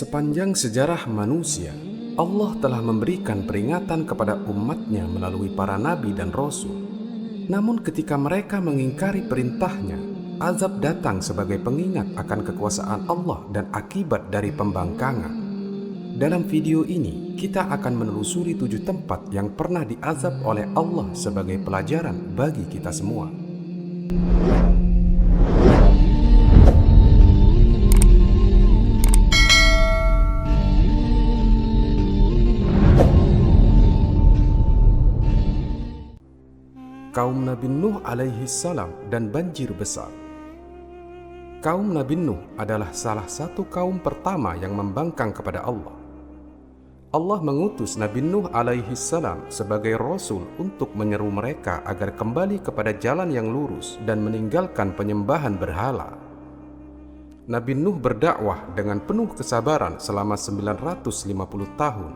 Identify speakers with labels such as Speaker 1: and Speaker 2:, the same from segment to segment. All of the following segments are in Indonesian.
Speaker 1: Sepanjang sejarah manusia, Allah telah memberikan peringatan kepada umatnya melalui para nabi dan rasul. Namun ketika mereka mengingkari perintahnya, azab datang sebagai pengingat akan kekuasaan Allah dan akibat dari pembangkangan. Dalam video ini, kita akan menelusuri 7 tempat yang pernah diazab oleh Allah sebagai pelajaran bagi kita semua. Kaum Nabi Nuh alaihi salam dan banjir besar. Kaum Nabi Nuh adalah salah satu kaum pertama yang membangkang kepada Allah. Allah mengutus Nabi Nuh alaihi salam sebagai rasul untuk menyeru mereka agar kembali kepada jalan yang lurus dan meninggalkan penyembahan berhala. Nabi Nuh berdakwah dengan penuh kesabaran selama 950 tahun,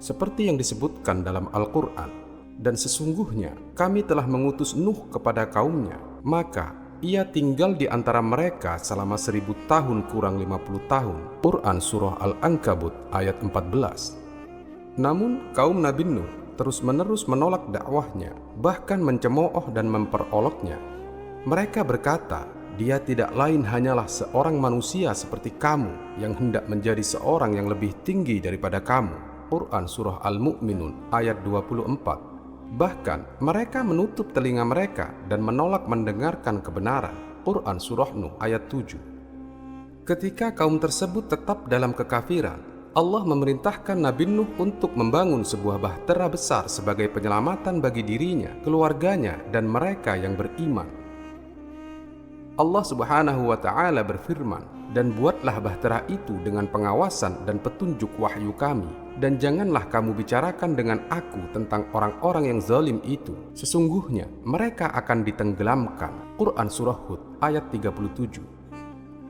Speaker 1: seperti yang disebutkan dalam Al-Quran. Dan sesungguhnya kami telah mengutus Nuh kepada kaumnya, maka ia tinggal di antara mereka selama 1000 tahun kurang 50 tahun. Quran Surah Al-Ankabut ayat 14. Namun kaum Nabi Nuh terus-menerus menolak dakwahnya, bahkan mencemooh dan memperoloknya. Mereka berkata, dia tidak lain hanyalah seorang manusia seperti kamu yang hendak menjadi seorang yang lebih tinggi daripada kamu. Quran Surah Al-Mu'minun ayat 24. Bahkan mereka menutup telinga mereka dan menolak mendengarkan kebenaran. Quran Surah Nuh ayat 7. Ketika kaum tersebut tetap dalam kekafiran, Allah memerintahkan Nabi Nuh untuk membangun sebuah bahtera besar sebagai penyelamatan bagi dirinya, keluarganya, dan mereka yang beriman. Allah Subhanahu wa Ta'ala berfirman, "Dan buatlah bahtera itu dengan pengawasan dan petunjuk wahyu kami, dan janganlah kamu bicarakan dengan aku tentang orang-orang yang zalim itu. Sesungguhnya mereka akan ditenggelamkan." Quran Surah Hud ayat 37.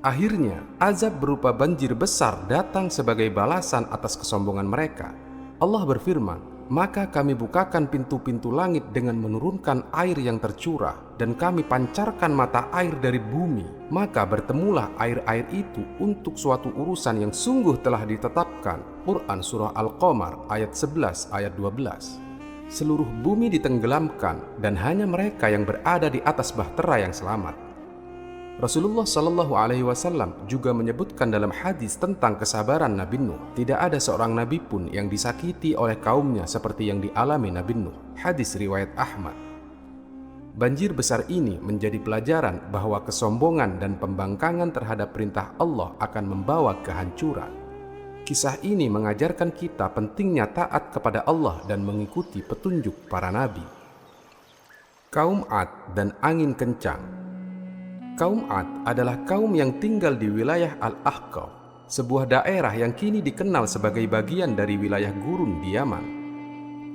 Speaker 1: Akhirnya azab berupa banjir besar datang sebagai balasan atas kesombongan mereka. Allah berfirman, "Maka kami bukakan pintu-pintu langit dengan menurunkan air yang tercurah, dan kami pancarkan mata air dari bumi. Maka bertemulah air-air itu untuk suatu urusan yang sungguh telah ditetapkan." Quran Surah Al-Qamar ayat 11 ayat 12. Seluruh bumi ditenggelamkan dan hanya mereka yang berada di atas bahtera yang selamat. Rasulullah Shallallahu Alaihi Wasallam juga menyebutkan dalam hadis tentang kesabaran Nabi Nuh, tidak ada seorang nabi pun yang disakiti oleh kaumnya seperti yang dialami Nabi Nuh. Hadis riwayat Ahmad. Banjir besar ini menjadi pelajaran bahwa kesombongan dan pembangkangan terhadap perintah Allah akan membawa kehancuran. Kisah ini mengajarkan kita pentingnya taat kepada Allah dan mengikuti petunjuk para nabi. Kaum Ad dan angin kencang. Kaum Ad adalah kaum yang tinggal di wilayah Al-Ahqaf, sebuah daerah yang kini dikenal sebagai bagian dari wilayah gurun di Yaman.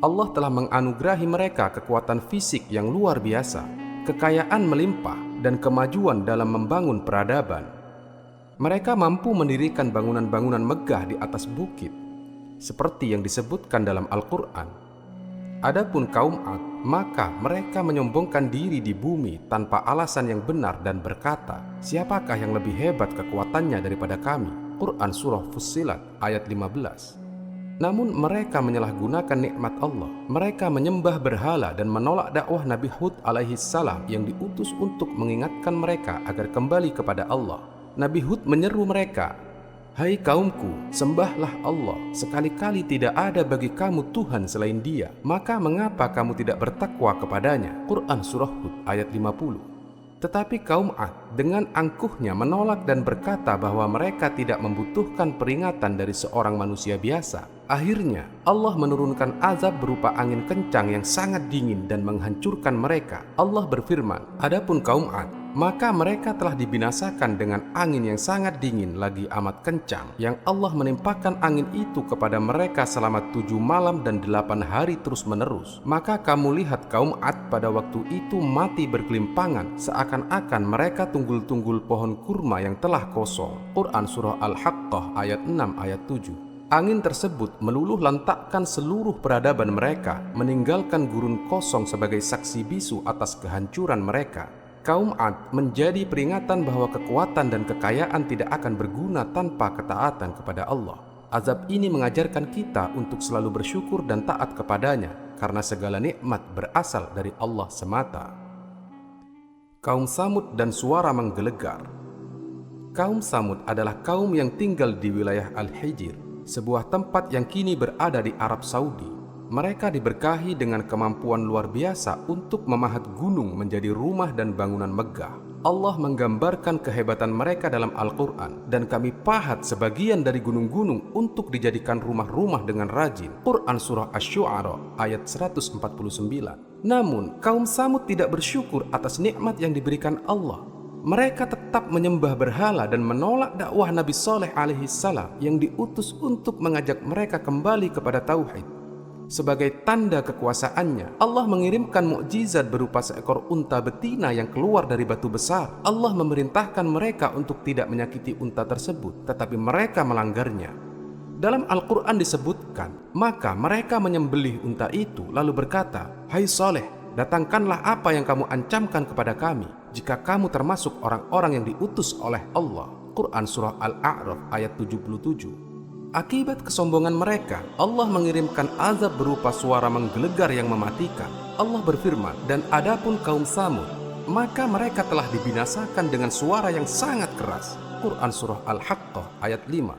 Speaker 1: Allah telah menganugerahi mereka kekuatan fisik yang luar biasa, kekayaan melimpah, dan kemajuan dalam membangun peradaban. Mereka mampu mendirikan bangunan-bangunan megah di atas bukit, seperti yang disebutkan dalam Al-Quran. Adapun kaum Ad, maka mereka menyombongkan diri di bumi tanpa alasan yang benar dan berkata, "Siapakah yang lebih hebat kekuatannya daripada kami?" Quran Surah Fussilat ayat 15. Namun mereka menyalahgunakan nikmat Allah. Mereka menyembah berhala dan menolak dakwah Nabi Hud alaihi salam yang diutus untuk mengingatkan mereka agar kembali kepada Allah. Nabi Hud menyeru mereka, "Hai kaumku, sembahlah Allah. Sekali-kali tidak ada bagi kamu Tuhan selain Dia. Maka mengapa kamu tidak bertakwa kepadanya?" Quran Surah Hud ayat 50. Tetapi kaum Ad dengan angkuhnya menolak dan berkata bahwa mereka tidak membutuhkan peringatan dari seorang manusia biasa. Akhirnya Allah menurunkan azab berupa angin kencang yang sangat dingin dan menghancurkan mereka. Allah berfirman, "Adapun kaum Ad, maka mereka telah dibinasakan dengan angin yang sangat dingin lagi amat kencang, yang Allah menimpakan angin itu kepada mereka selama 7 malam dan 8 hari terus-menerus. Maka kamu lihat kaum Ad pada waktu itu mati berkelimpangan, seakan-akan mereka tunggul-tunggul pohon kurma yang telah kosong." Quran Surah Al-Haqqah ayat 6 ayat 7. Angin tersebut meluluh lantakkan seluruh peradaban mereka, meninggalkan gurun kosong sebagai saksi bisu atas kehancuran mereka. kaum Ad menjadi peringatan bahwa kekuatan dan kekayaan tidak akan berguna tanpa ketaatan kepada Allah. Azab ini mengajarkan kita untuk selalu bersyukur dan taat kepadanya, karena segala nikmat berasal dari Allah semata. Kaum Samud dan suara menggelegar. Kaum Samud adalah kaum yang tinggal di wilayah Al-Hijr, sebuah tempat yang kini berada di Arab Saudi. Mereka diberkahi dengan kemampuan luar biasa untuk memahat gunung menjadi rumah dan bangunan megah. Allah menggambarkan kehebatan mereka dalam Al-Quran, dan kami pahat sebagian dari gunung-gunung untuk dijadikan rumah-rumah dengan rajin. Quran Surah Asy-Syu'ara ayat 149. Namun, kaum Samud tidak bersyukur atas nikmat yang diberikan Allah. Mereka tetap menyembah berhala dan menolak dakwah Nabi Shalih alaihi salam yang diutus untuk mengajak mereka kembali kepada tauhid. Sebagai tanda kekuasaannya, Allah mengirimkan mukjizat berupa seekor unta betina yang keluar dari batu besar. Allah memerintahkan mereka untuk tidak menyakiti unta tersebut, tetapi mereka melanggarnya. Dalam Al-Quran disebutkan, maka mereka menyembelih unta itu lalu berkata, "Hai Saleh, datangkanlah apa yang kamu ancamkan kepada kami, jika kamu termasuk orang-orang yang diutus oleh Allah." Quran Surah Al-A'raf ayat 77. Akibat kesombongan mereka, Allah mengirimkan azab berupa suara menggelegar yang mematikan. Allah berfirman, "Dan adapun kaum Samud, maka mereka telah dibinasakan dengan suara yang sangat keras." Quran Surah Al-Haqqah ayat 5.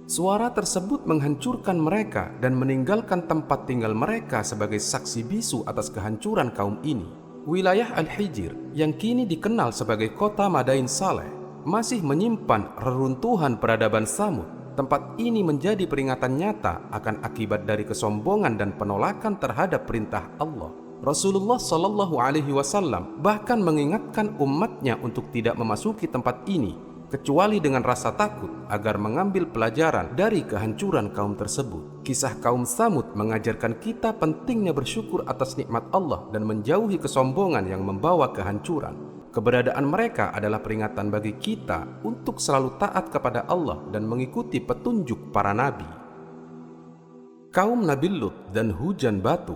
Speaker 1: Suara tersebut menghancurkan mereka dan meninggalkan tempat tinggal mereka sebagai saksi bisu atas kehancuran kaum ini. Wilayah Al-Hijr yang kini dikenal sebagai kota Madain Saleh masih menyimpan reruntuhan peradaban Samud. Tempat ini menjadi peringatan nyata akan akibat dari kesombongan dan penolakan terhadap perintah Allah. Rasulullah Shallallahu Alaihi Wasallam bahkan mengingatkan umatnya untuk tidak memasuki tempat ini kecuali dengan rasa takut agar mengambil pelajaran dari kehancuran kaum tersebut. Kisah kaum Samud mengajarkan kita pentingnya bersyukur atas nikmat Allah dan menjauhi kesombongan yang membawa kehancuran. Keberadaan mereka adalah peringatan bagi kita untuk selalu taat kepada Allah dan mengikuti petunjuk para nabi. Kaum Nabi Lut dan hujan batu.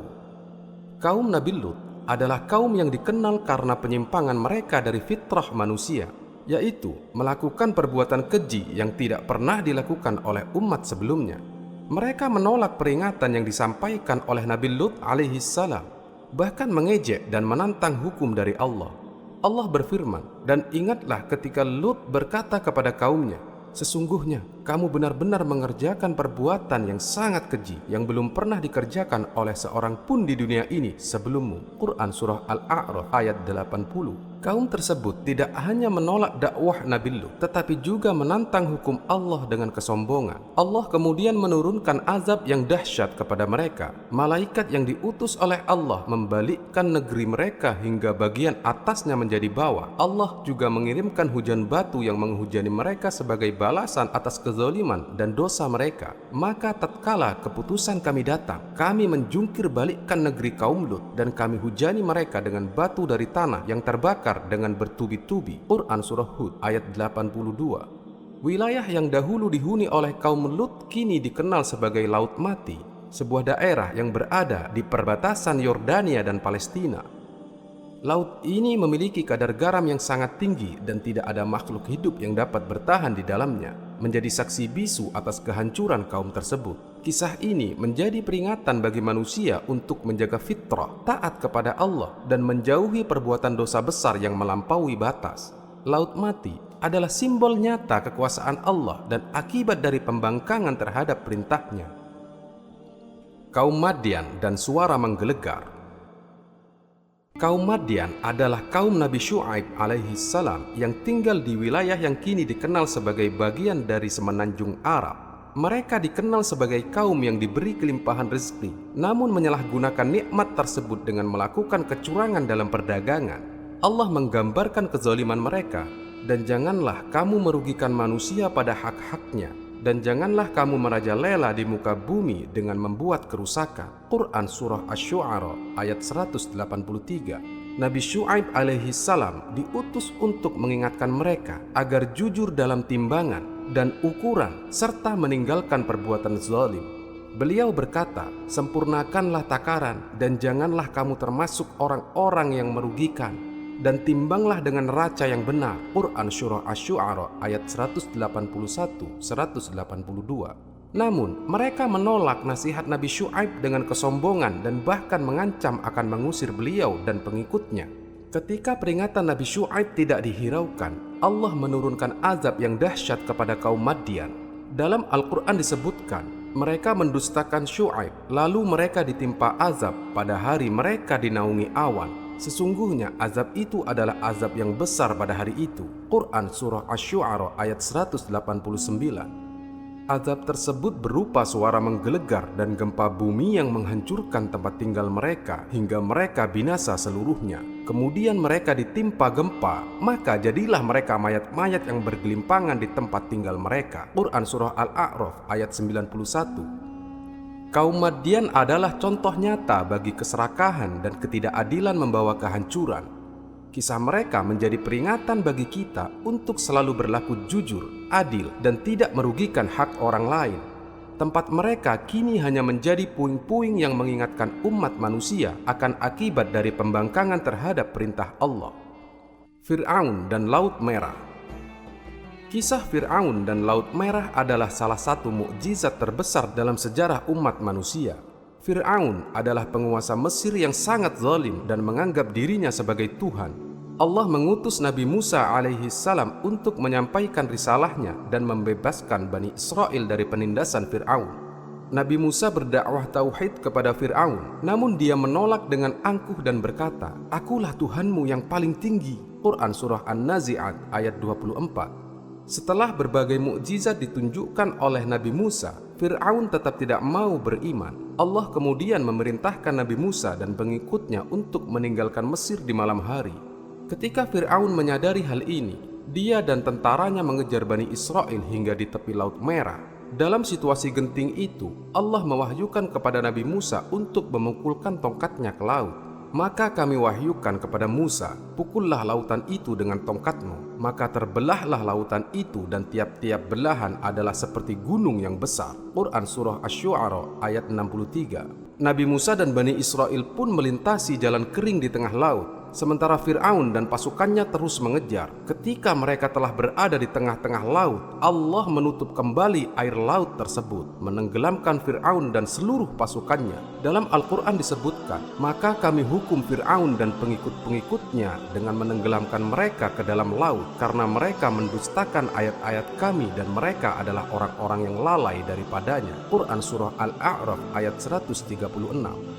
Speaker 1: Kaum Nabi Lut adalah kaum yang dikenal karena penyimpangan mereka dari fitrah manusia, yaitu melakukan perbuatan keji yang tidak pernah dilakukan oleh umat sebelumnya. Mereka menolak peringatan yang disampaikan oleh Nabi Lut alaihi salam, bahkan mengejek dan menantang hukum dari Allah. Allah berfirman, "Dan ingatlah ketika Lut berkata kepada kaumnya, sesungguhnya kamu benar-benar mengerjakan perbuatan yang sangat keji yang belum pernah dikerjakan oleh seorang pun di dunia ini sebelummu." Quran Surah Al-A'raf ayat 80. Kaum tersebut tidak hanya menolak dakwah Nabi Lut, tetapi juga menantang hukum Allah dengan kesombongan. Allah kemudian menurunkan azab yang dahsyat kepada mereka. Malaikat yang diutus oleh Allah membalikkan negeri mereka hingga bagian atasnya menjadi bawah. Allah juga mengirimkan hujan batu yang menghujani mereka sebagai balasan atas kezaliman dan dosa mereka. Maka tatkala keputusan kami datang, kami menjungkir balikkan negeri kaum Lut dan kami hujani mereka dengan batu dari tanah yang terbakar dengan bertubi-tubi. Quran Surah Hud ayat 82. Wilayah yang dahulu dihuni oleh kaum Lut kini dikenal sebagai Laut Mati, sebuah daerah yang berada di perbatasan Yordania dan Palestina. Laut ini memiliki kadar garam yang sangat tinggi dan tidak ada makhluk hidup yang dapat bertahan di dalamnya, menjadi saksi bisu atas kehancuran kaum tersebut. Kisah ini menjadi peringatan bagi manusia untuk menjaga fitrah, taat kepada Allah, dan menjauhi perbuatan dosa besar yang melampaui batas. Laut Mati adalah simbol nyata kekuasaan Allah dan akibat dari pembangkangan terhadap perintahnya. Kaum Madian dan suara menggelegar. Kaum Madian adalah kaum Nabi Syu'aib alaihi salam yang tinggal di wilayah yang kini dikenal sebagai bagian dari semenanjung Arab. Mereka dikenal sebagai kaum yang diberi kelimpahan rezeki, namun menyalahgunakan nikmat tersebut dengan melakukan kecurangan dalam perdagangan. Allah menggambarkan kezaliman mereka, "Dan janganlah kamu merugikan manusia pada hak-haknya, dan janganlah kamu merajalela di muka bumi dengan membuat kerusakan." Quran Surah Asy-Syu'ara ayat 183. Nabi Syu'aib alaihi salam diutus untuk mengingatkan mereka agar jujur dalam timbangan dan ukuran serta meninggalkan perbuatan zalim. Beliau berkata, "Sempurnakanlah takaran dan janganlah kamu termasuk orang-orang yang merugikan. dan timbanglah dengan neraca yang benar. Quran Surah Asy-Syu'ara ayat 181-182. Namun, mereka menolak nasihat Nabi Syu'aib dengan kesombongan dan bahkan mengancam akan mengusir beliau dan pengikutnya. Ketika peringatan Nabi Syu'aib tidak dihiraukan, Allah menurunkan azab yang dahsyat kepada kaum Madyan. Dalam Al-Quran disebutkan, mereka mendustakan Syu'aib, lalu mereka ditimpa azab pada hari mereka dinaungi awan. Sesungguhnya azab itu adalah azab yang besar pada hari itu. Quran Surah Asy-Syu'ara ayat 189. Azab tersebut berupa suara menggelegar dan gempa bumi yang menghancurkan tempat tinggal mereka hingga mereka binasa seluruhnya. Kemudian mereka ditimpa gempa, maka jadilah mereka mayat-mayat yang bergelimpangan di tempat tinggal mereka. Quran Surah Al-A'raf ayat 91. Kaum Madyan adalah contoh nyata bagi keserakahan dan ketidakadilan membawa kehancuran. Kisah mereka menjadi peringatan bagi kita untuk selalu berlaku jujur, adil, dan tidak merugikan hak orang lain. Tempat mereka kini hanya menjadi puing-puing yang mengingatkan umat manusia akan akibat dari pembangkangan terhadap perintah Allah. Fir'aun dan Laut Merah. Kisah Fir'aun dan Laut Merah adalah salah satu mukjizat terbesar dalam sejarah umat manusia. Fir'aun adalah penguasa Mesir yang sangat zalim dan menganggap dirinya sebagai Tuhan. Allah mengutus Nabi Musa alaihi salam untuk menyampaikan risalahnya dan membebaskan Bani Israel dari penindasan Fir'aun. Nabi Musa berdakwah tauhid kepada Fir'aun, namun dia menolak dengan angkuh dan berkata, "Akulah Tuhanmu yang paling tinggi." Quran Surah An-Nazi'at ayat 24. Setelah berbagai mukjizat ditunjukkan oleh Nabi Musa, Fir'aun tetap tidak mau beriman. Allah kemudian memerintahkan Nabi Musa dan pengikutnya untuk meninggalkan Mesir di malam hari. Ketika Fir'aun menyadari hal ini, dia dan tentaranya mengejar Bani Israel hingga di tepi Laut Merah. Dalam situasi genting itu, Allah mewahyukan kepada Nabi Musa untuk memukulkan tongkatnya ke laut. Maka kami wahyukan kepada Musa, pukullah lautan itu dengan tongkatmu. Maka terbelahlah lautan itu dan tiap-tiap belahan adalah seperti gunung yang besar. Quran Surah Asy-Syu'ara ayat 63. Nabi Musa dan Bani Israel pun melintasi jalan kering di tengah laut. Sementara Fir'aun dan pasukannya terus mengejar. Ketika mereka telah berada di tengah-tengah laut, Allah menutup kembali air laut tersebut, menenggelamkan Fir'aun dan seluruh pasukannya. Dalam Al-Quran disebutkan, maka kami hukum Fir'aun dan pengikut-pengikutnya dengan menenggelamkan mereka ke dalam laut, karena mereka mendustakan ayat-ayat kami dan mereka adalah orang-orang yang lalai daripadanya. Quran Surah Al-A'raf ayat 136.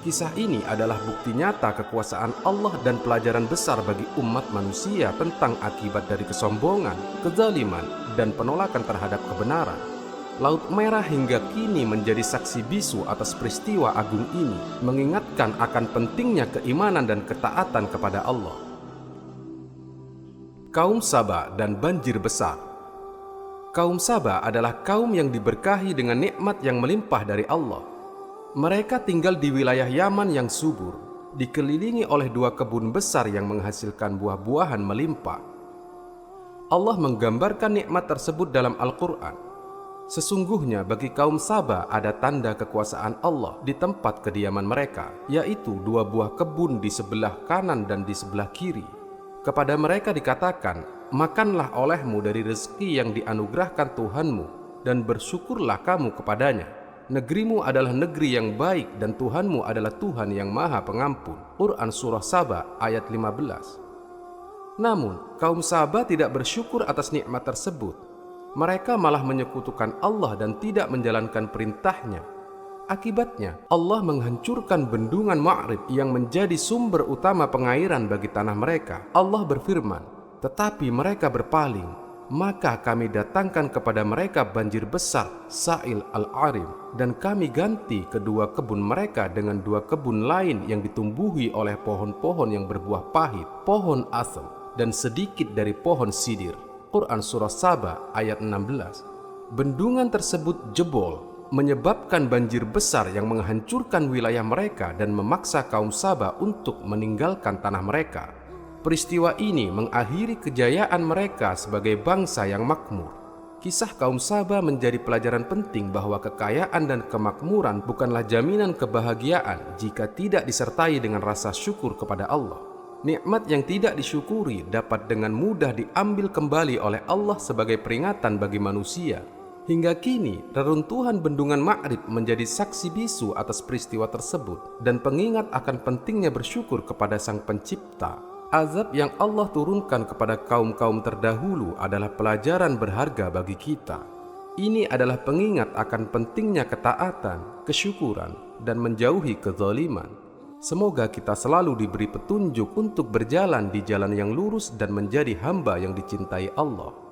Speaker 1: Kisah ini adalah bukti nyata kekuasaan Allah dan pelajaran besar bagi umat manusia tentang akibat dari kesombongan, kezaliman, dan penolakan terhadap kebenaran. Laut Merah hingga kini menjadi saksi bisu atas peristiwa agung ini, mengingatkan akan pentingnya keimanan dan ketaatan kepada Allah. Kaum Saba dan banjir besar. Kaum Saba adalah kaum yang diberkahi dengan nikmat yang melimpah dari Allah. Mereka tinggal di wilayah Yaman yang subur, dikelilingi oleh dua kebun besar yang menghasilkan buah-buahan melimpah. Allah menggambarkan nikmat tersebut dalam Al-Quran. Sesungguhnya bagi kaum Saba ada tanda kekuasaan Allah di tempat kediaman mereka, yaitu dua buah kebun di sebelah kanan dan di sebelah kiri. Kepada mereka dikatakan, makanlah olehmu dari rezeki yang dianugerahkan Tuhanmu dan bersyukurlah kamu kepadanya. Negerimu adalah negeri yang baik dan Tuhanmu adalah Tuhan yang Maha Pengampun. Quran Surah Saba ayat 15. Namun, kaum Saba tidak bersyukur atas nikmat tersebut. Mereka malah menyekutukan Allah dan tidak menjalankan perintahnya. Akibatnya, Allah menghancurkan bendungan Ma'rib yang menjadi sumber utama pengairan bagi tanah mereka. Allah berfirman, tetapi mereka berpaling. Maka kami datangkan kepada mereka banjir besar, Sa'il al-Arim, dan kami ganti kedua kebun mereka dengan dua kebun lain yang ditumbuhi oleh pohon-pohon yang berbuah pahit, pohon asem, dan sedikit dari pohon sidir. Quran Surah Saba ayat 16. Bendungan tersebut jebol, menyebabkan banjir besar yang menghancurkan wilayah mereka dan memaksa kaum Saba untuk meninggalkan tanah mereka. Peristiwa ini mengakhiri kejayaan mereka sebagai bangsa yang makmur. Kisah kaum Saba menjadi pelajaran penting bahwa kekayaan dan kemakmuran bukanlah jaminan kebahagiaan jika tidak disertai dengan rasa syukur kepada Allah. Nikmat yang tidak disyukuri dapat dengan mudah diambil kembali oleh Allah sebagai peringatan bagi manusia. Hingga kini, reruntuhan bendungan Ma'rib menjadi saksi bisu atas peristiwa tersebut dan pengingat akan pentingnya bersyukur kepada Sang Pencipta. Azab yang Allah turunkan kepada kaum-kaum terdahulu adalah pelajaran berharga bagi kita. Ini adalah pengingat akan pentingnya ketaatan, kesyukuran, dan menjauhi kezaliman. Semoga kita selalu diberi petunjuk untuk berjalan di jalan yang lurus dan menjadi hamba yang dicintai Allah.